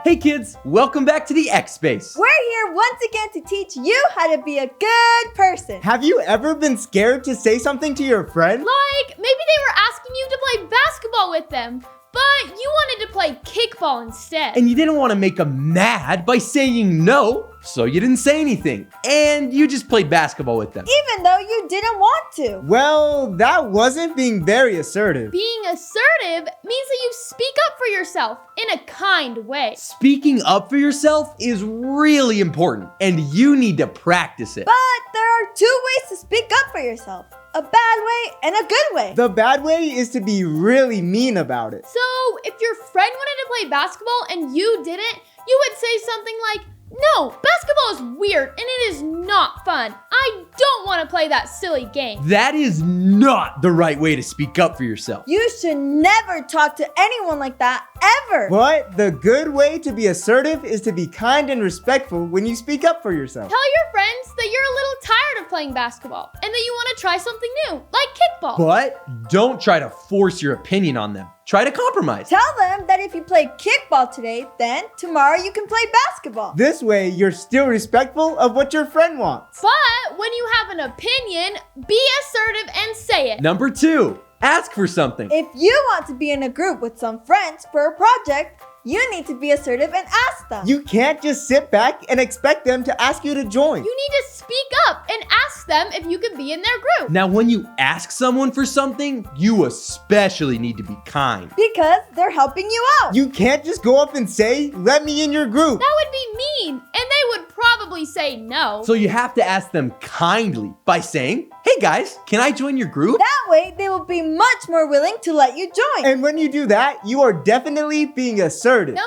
Hey kids, welcome back to the X Space. We're here once again to teach you how to be a good person. Have you ever been scared to say something to your friend? Like, maybe they were asking you to play basketball with them, but you wanted to play kickball instead. And you didn't want to make them mad by saying no, so you didn't say anything. And you just played basketball with them. Even though you didn't want to. Well, that wasn't being very assertive. Being assertive means that you speak up for yourself in a kind way. Speaking up for yourself is really important, and you need to practice it. But there are two ways to speak up for yourself. A bad way and a good way. The bad way is to be really mean about it. So, if your friend wanted to play basketball and you didn't, you would say something like, "No, basketball is weird and it is not fun. I don't want to play that silly game." That is not the right way to speak up for yourself. You should never talk to anyone like that, ever. But the good way to be assertive is to be kind and respectful when you speak up for yourself. Tell your friends that you're a little tired of playing basketball and that you want to try something new, like kickball. But don't try to force your opinion on them. Try to compromise. Tell them that if you play kickball today, then tomorrow you can play basketball. This way, you're still respectful of what your friend wants. But when you have an opinion, be assertive and say it. Number 2, ask for something. If you want to be in a group with some friends for a project, you need to be assertive and ask them. You can't just sit back and expect them to ask you to join. You need to speak up and ask them if you can be in their group. Now, when you ask someone for something, you especially need to be kind. Because they're helping you out. You can't just go up and say, "Let me in your group." That would be mean, and they would probably say no. So you have to ask them kindly by saying, "Hey guys, can I join your group?" That way, they will be much more willing to let you join. And when you do that, you are definitely being assertive. Number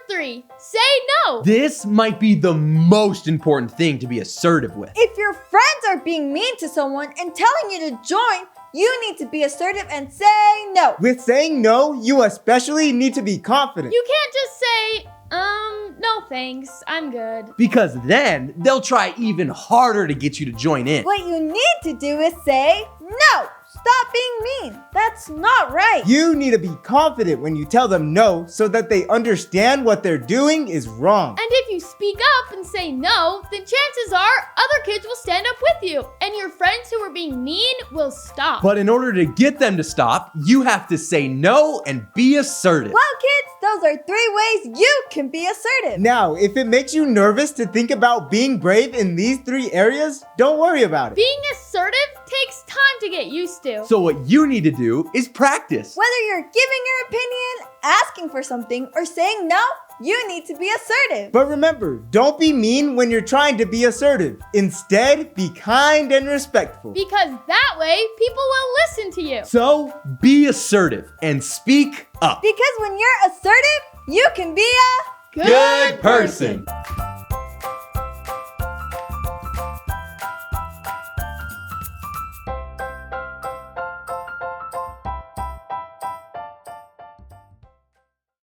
3, say no. This might be the most important thing to be assertive with. If your friends are being mean to someone and telling you to join, you need to be assertive and say no. With saying no, you especially need to be confident. You can't just say, no thanks, I'm good. Because then they'll try even harder to get you to join in. What you need to do is say no. Stop being mean. That's not right. You need to be confident when you tell them no so that they understand what they're doing is wrong. And if you speak up and say no, then chances are other kids will stand up with you, and your friends who are being mean will stop. But in order to get them to stop, you have to say no and be assertive. Well, kids, those are 3 ways you can be assertive. Now, if it makes you nervous to think about being brave in these 3 areas, don't worry about it. Being assertive takes time to get used to. So what you need to do is practice. Whether you're giving your opinion, asking for something, or saying no, you need to be assertive. But remember, don't be mean when you're trying to be assertive. Instead, be kind and respectful. Because that way, people will listen to you. So be assertive and speak up. Because when you're assertive, you can be a Good person.